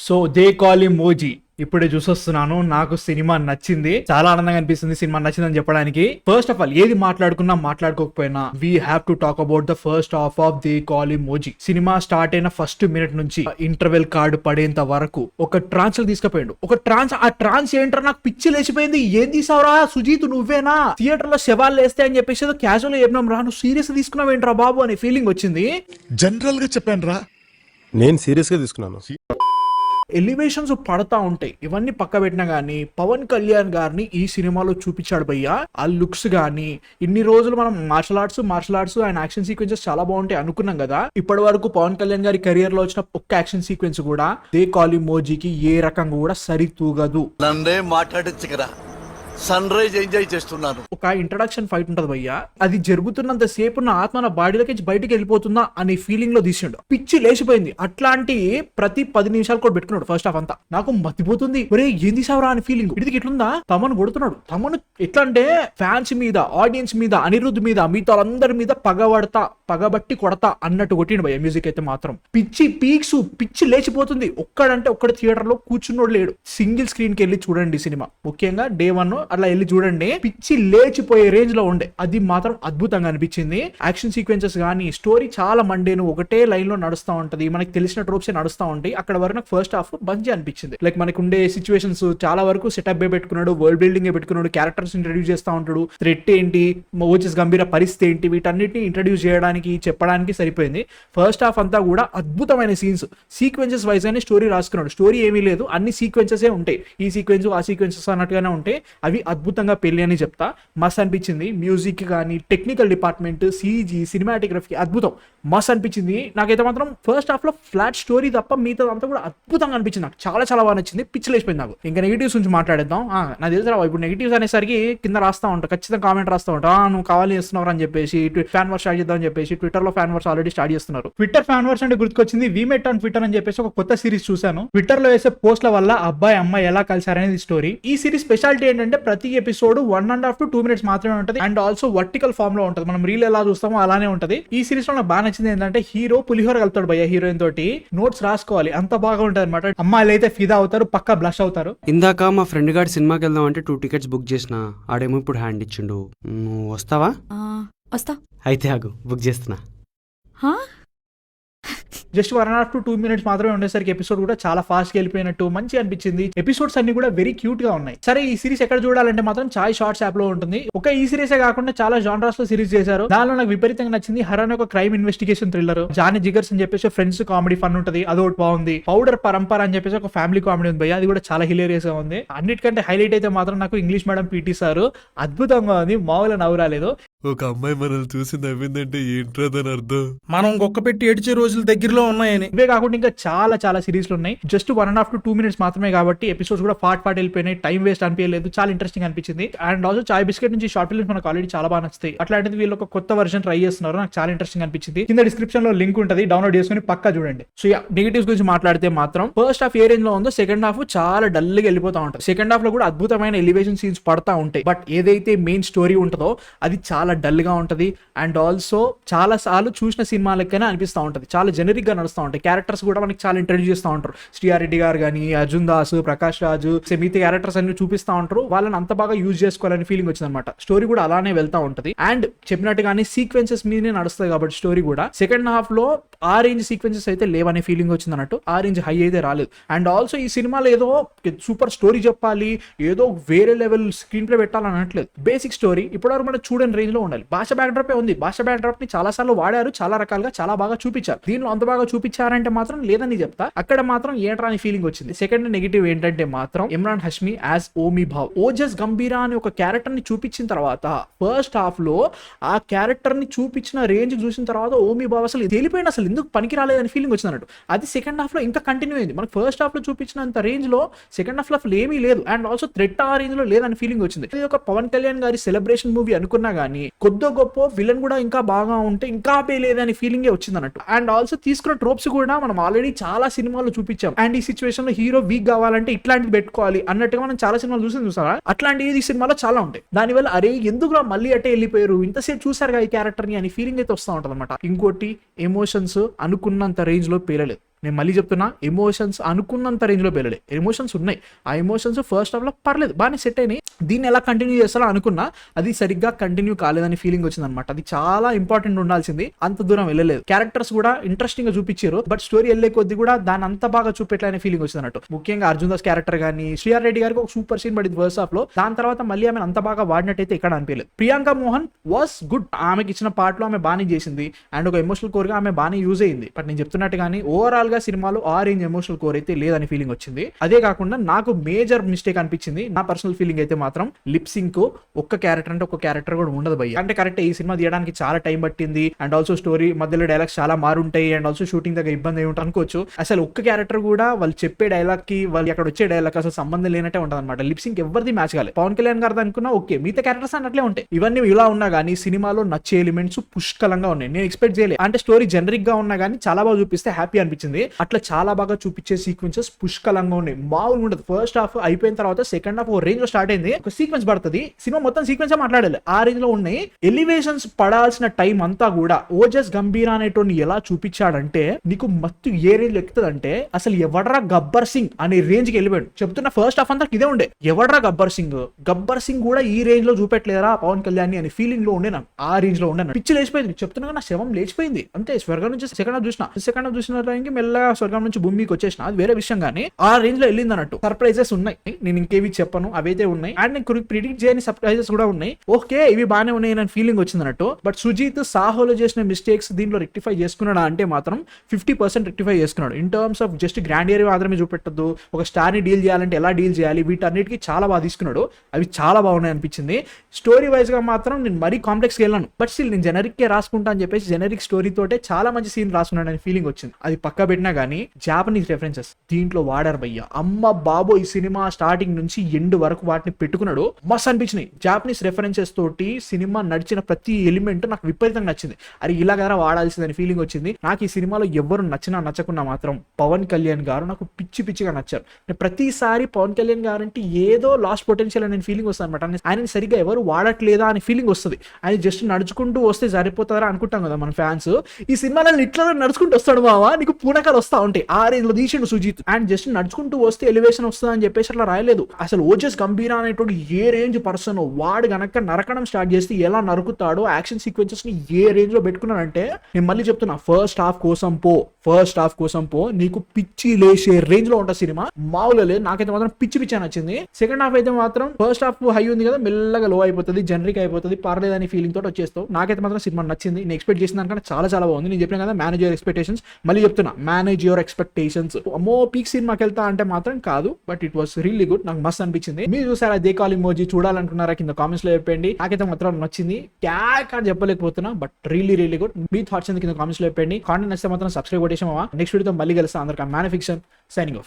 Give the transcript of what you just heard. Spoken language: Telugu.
సో దే కాల్ హిమ్ మోజీ. ఇప్పుడే చూసొస్తున్నాను, నాకు సినిమా నచ్చింది, చాలా ఆనందంగా అనిపిస్తుంది సినిమా నచ్చిందని చెప్పడానికి. ఫస్ట్ ఆఫ్ ఆల్ ఏది మాట్లాడుకున్నా మాట్లాడుకోకపోయినా we have to talk about the first half of they call him మోజీ. సినిమా స్టార్ట్ అయిన ఫస్ట్ మినిట్ నుంచి ఇంటర్వెల్ కార్డు పడేంత వరకు ఒక ట్రాన్స్ లో తీసుకుపోయాడు. ఒక ట్రాన్స్, ఆ ట్రాన్స్ ఏంటో నాకు పిచ్చి లేచిపోయింది. ఏం తీసావురా సుజీత్, నువ్వేనా థియేటర్ లో శవాలు వేస్తే అని చెప్పేసి క్యాజువల్ చెప్పినాం రా, నువ్వు సీరియస్ తీసుకున్నావు ఏంట్రా బాబు అనే ఫీలింగ్ వచ్చింది. జనరల్ గా చెప్పాను రా, నేను సీరియస్ గా తీసుకున్నాను. ఎలివేషన్స్ పడతా ఉంటాయి, ఇవన్నీ పక్క పెట్టినా గానీ పవన్ కళ్యాణ్ గారిని ఈ సినిమాలో చూపించాడు భయ్యా. ఆ లుక్స్ గానీ, ఇన్ని రోజులు మనం martial arts and action sequences చాలా బాగుంటాయి అనుకున్నాం కదా. ఇప్పటి వరకు పవన్ కళ్యాణ్ గారి కెరియర్ లో వచ్చిన ఒక్క యాక్షన్ సీక్వెన్స్ కూడా దే కాల్ హిమ్ మోజీకి ఏ రకంగా కూడా సరితూగదు. నన్నే మాట్లాడచ్చు కదా, సన్ రైజ్ ఎంజాయ్ చేస్తున్నాను. ఒక ఇంట్రడక్షన్ ఫైట్ ఉంటది భయ్యా, అది జరుగుతున్నంత సేపు నా ఆత్మ నా బాడీలోకి బయటికి వెళ్ళిపోతుందా అనే ఫీలింగ్ లో తీసిండు. పిచ్చి లేచిపోయింది. అట్లాంటి ప్రతి 10 నిమిషాలు కూడా పెట్టుకున్నాడు ఫస్ట్ హాఫ్ అంతా. నాకు మతిపోతుంది, ఒరే ఏం తీసావురా అని ఫీలింగ్. ఇదికి ఎట్లుందా, తమను కొడుతున్నాడు. తమను ఎట్లా అంటే ఫ్యాన్స్ మీద, ఆడియన్స్ మీద, అనిరుద్ధ్ మీద, మిగతా అందరి మీద పగబట్టి కొడతా అన్నట్టు కొట్టిండు భయ్య. మ్యూజిక్ అయితే మాత్రం పిచ్చి పీక్స్, పిచ్చి లేచిపోతుంది. ఒక్కడంటే ఒక్కడు థియేటర్ లో కూర్చున్నోడు లేడు. సింగిల్ స్క్రీన్ కి వెళ్ళి చూడండి సినిమా, ముఖ్యంగా డే 1 అట్లా వెళ్ళి చూడండి. పిచ్చి లేచిపోయే రేంజ్ లో ఉండే, అది మాత్రం అద్భుతంగా అనిపించింది. యాక్షన్ సీక్వెన్సెస్ కానీ, స్టోరీ చాలా మండేను, ఒకటే లైన్ లో నడుస్తూ ఉంటది, మనకి తెలిసిన ట్రోప్స్ నడుస్తూ ఉంటాయి. అక్కడ వరకు నాకు ఫస్ట్ హాఫ్ మంచి అనిపించింది. లైక్ మనకు ఉండే సిచ్యువేషన్స్ చాలా వరకు సెటప్ పెట్టుకున్నాడు, వరల్డ్ బిల్డింగ్ పెట్టుకున్నాడు, క్యారెక్టర్స్ ఇంట్రడ్యూస్ చేస్తూ ఉంటాడు, థ్రెట్ ఏంటి, ఓజెస్ గంభీర పరిస్థితి ఏంటి, వీటన్నిటిని ఇంట్రడ్యూస్ చేయడానికి చెప్పడానికి సరిపోయింది. ఫస్ట్ హాఫ్ అంతా కూడా అద్భుతమైన సీక్వెన్సెస్ వైజ్ గానే స్టోరీ రాసుకున్నాడు. స్టోరీ ఏమీ లేదు, అన్ని సీక్వెన్సెస్ ఉంటాయి, ఈ సీక్వెన్స్ ఆ సీక్వెన్సెస్ అన్నట్టుగానే ఉంటాయి. అవి అద్భుతంగా పెళ్లి అని చెప్తా. మస్త్ అనిపించింది. మ్యూజిక్ కానీ, టెక్నికల్ డిపార్ట్మెంట్, సీజీ, సినిమాటోగ్రఫీ అద్భుతం, మస్త్ అనిపించింది. నాకైతే మాత్రం ఫస్ట్ హాఫ్ లో ఫ్లాట్ స్టోరీ తప్ప మిగతా అంతా కూడా అద్భుతంగా అనిపించింది. నాకు చాలా చాలా బాగా నచ్చింది. పిచ్చి లేచిపోయింది నాకు. ఇంకా నెగిటివ్స్ నుంచి మాట్లాడేద్దాం. నాకు తెలుసు ఇప్పుడు నెగిటివ్స్ అనేసరికి కింద రాస్తా ఉంటా, ఖచ్చితంగా కామెంట్ రాస్తా ఉంటా, నువ్వు కావాలి చేస్తున్నావు అని చెప్పేసి, ఫ్యాన్ వర్స్ స్టార్ట్ చేద్దాం అని చెప్పేసి ట్విట్టర్ లో ఫ్యాన్ వర్స్ ఆల్రెడీ స్టార్ట్ చేస్తున్నారు. ట్విట్టర్ ఫ్యాన్ వర్స్ అంటే గుర్తుకొచ్చింది, వి మెట్ ఆన్ ట్విట్టర్ అని చెప్పేసి ఒక కొత్త సిరీస్ చూశాను. ట్విట్టర్ లో వేసే పోస్ట్ల వల్ల అబ్బాయి అమ్మాయి ఎలా కలిసారనేది స్టోరీ. ఈ సిరీస్ స్పెషాలిటీ ఏంటంటే ప్రతి ఎపిసోడ్ 1.5 to 2 minutes మాత్రమే ఉంటది, అండ్ ఆల్సో వర్టికల్ ఫామ్ లో ఉంటది. మనం రీల్ ఎలా చూస్తామో అలానే ఉంటది. ఈ సిరీస్ లో నాకు బాగా నచ్చింది ఏంటంటే హీరో పులిహోర కలుపుతాడు భయ్య హీరోయిన్ తోటి, నోట్స్ రాసుకోవాలి, అంత బాగా ఉంటది అనమాట. అమ్మాయిలు అయితే ఫిదా అవుతారు, పక్కా బ్లష్ అవుతారు. ఇందాక మా ఫ్రెండ్ గారి సినిమాకి వెళ్దాం అంటే 2 tickets బుక్ చేసిన, ఆడేమో ఇప్పుడు హ్యాండ్ ఇచ్చిండు. నువ్వు వస్తావా? వస్తా. అయితే ఆగు, బుక్ చేస్తున్నా. జస్ట్ 1.5 to 2 minutes మాత్రమే ఉండేసరికి ఎపిసోడ్ కూడా చాలా ఫాస్ట్ గా వెళ్ళిపోయినట్టు మంచి అనిపించింది. ఎపిసోడ్స్ అన్ని కూడా వెరీ క్యూట్ గా ఉన్నాయి. సరే, ఈ సిరీస్ ఎక్కడ చూడాలంటే మాత్రం చాయ్ షార్ట్స్ యాప్ లో ఉంటుంది. ఒక ఈ సిరీసే కాకుండా చాలా జానరాస్ లో సిరీస్ చేశారు. దానిలో నాకు విపరీతంగా నచ్చింది హర్ అనే ఒక క్రైమ్ ఇన్వెస్టిగేషన్ థ్రిల్లర్. జానీ జిగర్స్ అని చెప్పేసి ఫ్రెండ్స్ కామెడీ ఫన్ ఉంటుంది, అదొకటి బాగుంది. పౌడర్ పరంపర అని చెప్పేసి ఒక ఫ్యామిలీ కామెడీ ఉంది భయ్య, అది కూడా చాలా హిలేరియస్ గా ఉంది. అన్నిటికంటే హైలైట్ అయితే మాత్రం నాకు ఇంగ్లీష్ మేడం పీటీ సార్ అద్భుతంగా ఉంది, మామూలుగా నవ్వు రాలేదు. ఒక అమ్మాయి మనల్ని చూసి నవ్విందంటే ఏంట్రా దాని అర్థం? మనం గొక్క పెట్టి ఏడ్చే రోజులు దగ్గరలో ఉన్నాయని. ఇవే కాకుండా ఇంకా చాలా చాలా సిరీస్లు ఉన్నాయి. జస్ట్ 1.5 to 2 minutes మాత్రమే కాబట్టి ఎపిసోడ్స్ కూడా ఫాట్ వెళ్ళిపోయినాయి. టైం వేస్ట్ అనిపించలేదు, చాలా ఇంట్రెస్టింగ్ అనిపించింది. అండ్ ఆల్సో చాయ్ బిస్కెట్ నుంచి షార్ట్ ఫిల్మ్స్ మనకు ఆల్రెడీ చాలా బాగా నచ్చుతాయి. అట్లాంటిది వీళ్ళు ఒక కొత్త వర్షన్ ట్రై చేస్తున్నారు, నాకు చాలా ఇంట్రెస్టింగ్ అనిపించింది. కింద డిస్క్రిప్షన్ లో లింక్ ఉంటుంది, డౌన్లోడ్ చేసుకుని పక్కా చూడండి. సో నెగిటివ్స్ గురించి మాట్లాడితే మాత్రం ఫస్ట్ హాఫ్ ఏ రేంజ్ లో ఉందో సెకండ్ హాఫ్ చాలా డల్ గా వెళ్ళిపోతా ఉంటుంది. సెకండ్ హాఫ్ లో కూడా అద్భుతమైన ఎలివేషన్ సీన్స్ పడతా ఉంటాయి, బట్ ఏదైతే మెయిన్ స్టోరీ ఉంటుందో అది చాలా డల్ గా ఉంటది. అండ్ ఆల్సో చాలా సార్లు చూసిన సినిమా లెక్కనే అనిపిస్తూ ఉంటది, చాలా జెనరిక్ గా నడుస్తూ ఉంటాయి. క్యారెక్టర్స్ కూడా మనకి చాలా ఇంట్రడ్యూస్ చేస్తూ ఉంటారు. శ్రీయారెడ్డి గారు కానీ, అర్జున్ దాస్, ప్రకాష్ రాజు, మిగతా క్యారెక్టర్స్ అన్ని చూపిస్తూ ఉంటారు. వాళ్ళని అంత బాగా యూజ్ చేసుకోవాలని ఫీలింగ్ వచ్చింది అనమాట. స్టోరీ కూడా అలానే వెళ్తా ఉంటది. అండ్ చెప్పినట్టుగానే సీక్వెన్సెస్ మీదనే నడుస్తుంది కాబట్టి స్టోరీ కూడా సెకండ్ హాఫ్ లో ఆ రేంజ్ సీక్వెన్సెస్ అయితే లేవనే ఫీలింగ్ వచ్చింది అన్నట్టు. ఆ రేంజ్ హై అయితే రాలేదు. అండ్ ఆల్సో ఈ సినిమాలో ఏదో సూపర్ స్టోరీ చెప్పాలి, ఏదో వేరే లెవెల్ స్క్రీన్ ప్లే పెట్టాలని అనట్లేదు. బేసిక్ స్టోరీ ఇప్పటివరకు మనం చూడని రేంజ్ లో ఉండాలి. భాష బ్యాక్డ్రాప్ ఉంది, భాష బ్యాక్డ్రాప్ ని చాలా సార్లు వాడారు, చాలా రకాలుగా చాలా బాగా చూపించారు. దీనిలో అంత బాగా చూపించారంటే మాత్రం లేదని చెప్తా. అక్కడ మాత్రం ఏంట్రా అని ఫీలింగ్ వచ్చింది. సెకండ్ నెగిటివ్ ఏంటంటే మాత్రం ఇమ్రాన్ హష్మి యాజ్ ఓమీ భావ్, ఓజస్ గంభీరా అని ఒక క్యారెక్టర్ ని చూపించిన తర్వాత ఫస్ట్ హాఫ్ లో ఆ క్యారెక్టర్ ని చూపించిన రేంజ్ చూసిన తర్వాత ఓమీ భావ్ అసలు తేలిపోయిన, అసలు ఎందుకు పనికి రాలేదని ఫీలింగ్ వచ్చింది అన్నట్టు. అది సెకండ్ హాఫ్ లో ఇంకా కంటిన్యూ అయింది. మనకు ఫస్ట్ హాఫ్ లో చూపించినంత రేంజ్ లో సెకండ్ హాఫ్ లో అసలు ఏమీ లేదు. అండ్ ఆల్సో థ్రెట్ ఆ రేంజ్ లో లేదని ఫీలింగ్ వచ్చింది. ఇది ఒక పవన్ కళ్యాణ్ గారి సెలబ్రేషన్ మూవీ అనుకున్నా గానీ కొద్ది గొప్ప విలన్ కూడా ఇంకా బాగా ఉంటే ఇంకా లేదని ఫీలింగే వచ్చింది అన్నట్టు. అండ్ ఆల్సో తీసుకున్న ట్రోప్స్ కూడా మనం ఆల్రెడీ చాలా సినిమాల్లో చూపించాం. అండ్ ఈ సిచ్యువేషన్ లో హీరో వీక్ కావాలంటే ఇట్లాంటిది పెట్టుకోవాలి అన్నట్టుగా మనం చాలా సినిమాలు చూసారా, అట్లాంటివి ఈ సినిమాలో చాలా ఉంటాయి. దానివల్ల అరే ఎందుకు మళ్ళీ అట్టే వెళ్ళిపోయారు, ఇంతసేపు చూసారుగా ఈ క్యారెక్టర్ ని అని ఫీలింగ్ అయితే వస్తూ ఉంటుంది అనమాట. ఇంకోటి ఎమోషన్స్ అనుకున్నంత రేంజ్ లో పేరలేదు. నేను మళ్ళీ చెప్తున్నా, ఎమోషన్స్ అనుకున్నంత రేంజ్ లో పెరగలే. ఎమోషన్స్ ఉన్నాయి, ఆ ఎమోషన్స్ ఫస్ట్ హాఫ్ లో పర్లేదు బాగానే సెట్ అయినాయి. దీన్ని ఎలా కంటిన్యూ చేస్తారో అనుకున్నా, అది సరిగ్గా కంటిన్యూ కాలేదని ఫీలింగ్ వచ్చింది అనమాట. అది చాలా ఇంపార్టెంట్ ఉండాల్సింది, అంత దూరం వెళ్ళలేదు. క్యారెక్టర్స్ కూడా ఇంట్రెస్టింగ్ గా చూపించారు, బట్ స్టోరీ వెళ్ళే కొద్ది కూడా దాని అంత బాగా చూపెట్లనే ఫీలింగ్ వచ్చింది అన్నట్టు. ముఖ్యంగా అర్జున్ దాస్ క్యారెక్టర్ కానీ, శ్రీఆర్ రెడ్డి గారికి ఒక సూపర్ సీన్ పడింది ఫస్ట్ హాఫ్ లో, దాని తర్వాత మళ్ళీ ఆమె అంత బాగా వాడినట్టయితే ఇక్కడ అనిపించలేదు. ప్రియాంక మోహన్ వాస్ గుడ్, ఆమెకి ఇచ్చిన పార్ట్ లో ఆమె బాగానే చేసింది, అండ్ ఒక ఎమోషనల్ కోర్ గా ఆమె బాగానే యూజ్ అయింది. బట్ నేను చెప్తున్నట్టు కానీ ఓవరాల్ గా సినిమాలో ఆ రేంజ్ ఎమోషనల్ కోర్ అయితే లేదని ఫీలింగ్ వచ్చింది. అదే కాకుండా నాకు మేజర్ మిస్టేక్ అనిపించింది, నా పర్సనల్ ఫీలింగ్ అయితే మాత్రం లిప్ సింక్ ఒక్క క్యారెక్టర్ అంటే ఒక్క క్యారెక్టర్ కూడా ఉండదు భయ్య. అంటే కరెక్ట్, ఈ సినిమా తీయడానికి చాలా టైం పట్టింది, అండ్ ఆల్సో స్టోరీ మధ్యలో డైలాగ్స్ చాలా మారుంటాయి, అండ్ ఆల్సో షూటింగ్ దగ్గర ఇబ్బంది అయి ఉంటుంది అనుకోవచ్చు. అసలు ఒక్క క్యారెక్టర్ కూడా వాళ్ళు చెప్పే డైలాగ్ కి వాళ్ళు అక్కడ వచ్చే డైలాగ్ అసలు సంబంధం లేనట్టే ఉంటుంది అనమాట. లిప్ సింక్ ఎవరిది మ్యాచ్ కాలేదు. పవన్ కళ్యాణ్ గారు అనుకున్నా ఓకే, మిగతా క్యారెక్టర్స్ అన్నట్లే ఉంటాయి. ఇవన్నీ ఇలా ఉన్నా కానీ సినిమాలో నచ్చే ఎలిమెంట్స్ పుష్కలంగా ఉన్నాయి. నేను ఎక్స్పెక్ట్ చేయలేదు, అంటే స్టోరీ జనరిక్ గా ఉన్నా కానీ చాలా బాగా చూపిస్తే హ్యాపీ అనిపించింది. అట్లా చాలా బాగా చూపించే సీక్వెన్సెస్ పుష్కలంగా ఉన్నాయి, మామూలుగా ఉండదు. ఫస్ట్ హాఫ్ అయిపోయిన తర్వాత సెకండ్ హాఫ్ ఓ రేంజ్ లో స్టార్ట్ అయింది, ఒక సీక్వెన్స్ పడుతుంది, సినిమా మొత్తం సీక్వెన్స్ మాట్లాడాలి, ఆ రేంజ్ లో ఉన్నాయి. ఎలివేషన్స్ పడాల్సిన టైం అంతా కూడా ఓజస్ గంభీర్ అనేటోని ఎలా చూపించాడంటే నీకు మత్తు ఏ రేంజ్ లో ఎక్కుతుందంటే, అసలు ఎవడ్రా గబ్బర్ సింగ్ అనే రేంజ్ కి వెళ్ళిపోయాడు. చెప్తున్న ఫస్ట్ హాఫ్ అంతా ఇదే ఉండే, ఎవడ్రా గబ్బర్ సింగ్ కూడా ఈ రేంజ్ లో చూపెట్టలేరా పవన్ కళ్యాణ్ అని ఫీలింగ్ లో ఉండే నాకు. ఆ రేంజ్ లో ఉండే నాకు పిచ్చి లేచిపోయింది. చెప్తున్నా నా శవం లేచిపోయింది అంతే. స్వర్గం నుంచి సెకండ్ హాఫ్ చూసిన టైంకి మెల్లగా స్వర్గం నుంచి భూమికి వచ్చేసిన, అది వేరే విషయం. కానీ ఆ రేంజ్ లో వెళ్ళింది అన్నట్టు. సర్ప్రైజెస్ ఉన్నాయి, నేను ఇంకేవి చెప్పను, అవైతే ఉన్నాయి. అండ్ నేను ప్రిడిక్ట్ చేయని సర్ప్రైజెస్ కూడా ఉన్నాయి. ఓకే, ఇవి బాగానే ఉన్నాయి అని ఫీలింగ్ వచ్చింది అన్నట్టు. బట్ సుజీత్ సాహోలో చేసిన మిస్టేక్స్ దీంట్లో రెక్టిఫై చేసుకున్నాడా అంటే మాత్రం 50% రెక్టిఫై చేసుకున్నాడు. In terms of just grand area మాత్రమే చూపెట్టద్దు, ఒక స్టార్ ని డీల్ చేయాలంటే ఎలా డీల్ చేయాలి, వీటన్నిటికీ చాలా బాగా తీసుకున్నాడు. అవి చాలా బాగున్నాయి అనిపించింది. స్టోరీ వైజ్ గా మాత్రం నేను మరీ కాంప్లెక్స్ వెళ్ళాను, బట్ స్టిల్ నేను జనరిక్ కే రాసుకుంటా అని చెప్పేసి జనరిక్ స్టోరీ తోటే చాలా మంచి సీన్ రాసుకున్నాడు అని ఫీలింగ్ వచ్చింది. అది పక్క పెట్టినా కానీ జాపనీస్ రెఫరెన్సెస్ దీంట్లో వాడారు భయ్య. అమ్మ బాబో, ఈ సినిమా స్టార్టింగ్ నుంచి ఎండ్ వరకు వాటిని పెట్టుకున్నాడు, మస్త్ అనిపించినాయి. జాపనీస్ రెఫరెన్సెస్ తోటి సినిమా నడిచిన ప్రతి ఎలిమెంట్ నాకు విపరీతంగా నచ్చింది. అది ఇలా కదా వాడాల్సిందని ఫీలింగ్ వచ్చింది. నాకు ఈ సినిమాలో ఎవరు నచ్చినా నచ్చకున్నా మాత్రం పవన్ కళ్యాణ్ గారు నాకు పిచ్చిగా నచ్చారు. ప్రతిసారి పవన్ కళ్యాణ్ గారు అంటే ఏదో లాస్ట్ పొటెన్షియల్ అనే ఫీలింగ్ వస్తుంది అనమాట. ఆయన సరిగ్గా ఎవరు వాడట్లేదా అని ఫీలింగ్ వస్తుంది. ఆయన జస్ట్ నడుచుకుంటూ వస్తే సరిపోతారా అనుకుంటాం కదా మన ఫ్యాన్స్. ఈ సినిమాలో ఇట్లా నడుచుకుంటూ వస్తాడు మావా, నీకు పూనకాలు వస్తా ఉంటాయి, ఆ రేంజ్ లో తీసిండు సుజీత్. అండ్ జస్ట్ నడుచుకుంటూ వస్తే ఎలివేషన్ వస్తుంది అని చెప్పేసి అట్లా రాయలేదు. అసలు ఓజస్ గంభీర్ అనేటువంటి ఏ రేంజ్ పర్సన్ వాడు గనక నరకడం స్టార్ట్ చేస్తే ఎలా నరుకుతాడో, యాక్షన్ సీక్వెన్సెస్ ని ఏ రేంజ్ లో పెట్టుకున్నాడంటే, నేను మళ్ళీ చెప్తున్నా, ఫస్ట్ హాఫ్ కోసం పో నీకు పిచ్చి లేసే రేంజ్ లో ఉంటుంది సినిమా. మామూలుగా లేదు, నాకైతే మాత్రం పిచ్చి నచ్చింది. సెకండ్ హాఫ్ అయితే మాత్రం ఫస్ట్ హాఫ్ హై ఉంది కదా, మెల్లగా లో అయిపోతుంది, జనరిక్ అయిపోతుంది, పర్లేదు అని ఫీలింగ్ తోటి వచ్చేస్తావు. నాకైతే మాత్రం సినిమా నచ్చింది. నేను ఎక్స్పెక్ట్ చేసిన దానికంటే చాలా బాగుంది. నేను చెప్పిన కదా, మేనేజ్ యువర్ ఎక్స్పెక్టేషన్స్. మళ్ళీ చెప్తున్నా, మేనేజ్ యువర్ ఎక్స్పెక్టేషన్స్. అమ్మో పీక్ సినిమాకి వెళ్తా అంటే మాత్రం కాదు, but it was really good. నాకు మస్త్ అనిపించింది. మీరు చూసారా దే కాల్ ఇమోజీ, చూడాలనుకున్నారా కింద కామెంట్స్ లో చెప్పండి. నాకైతే మాత్రం నచ్చింది, క్యాక్ అని చెప్పలేకపోతున్నా, బట్ రియల్లీ గుడ్. మీ థాట్స్ కింద కామెంట్స్ లో చెప్పండి. కాంటెంట్ నచ్చితే మాత్రం సబ్స్క్రైబ్ కొట్టేసామా. నెక్స్ట్ వీడియోతో మళ్ళీ కలుస్తా. అందరికీ మ్యాన్ ఫిక్షన్ సైనింగ్ ఆఫ్.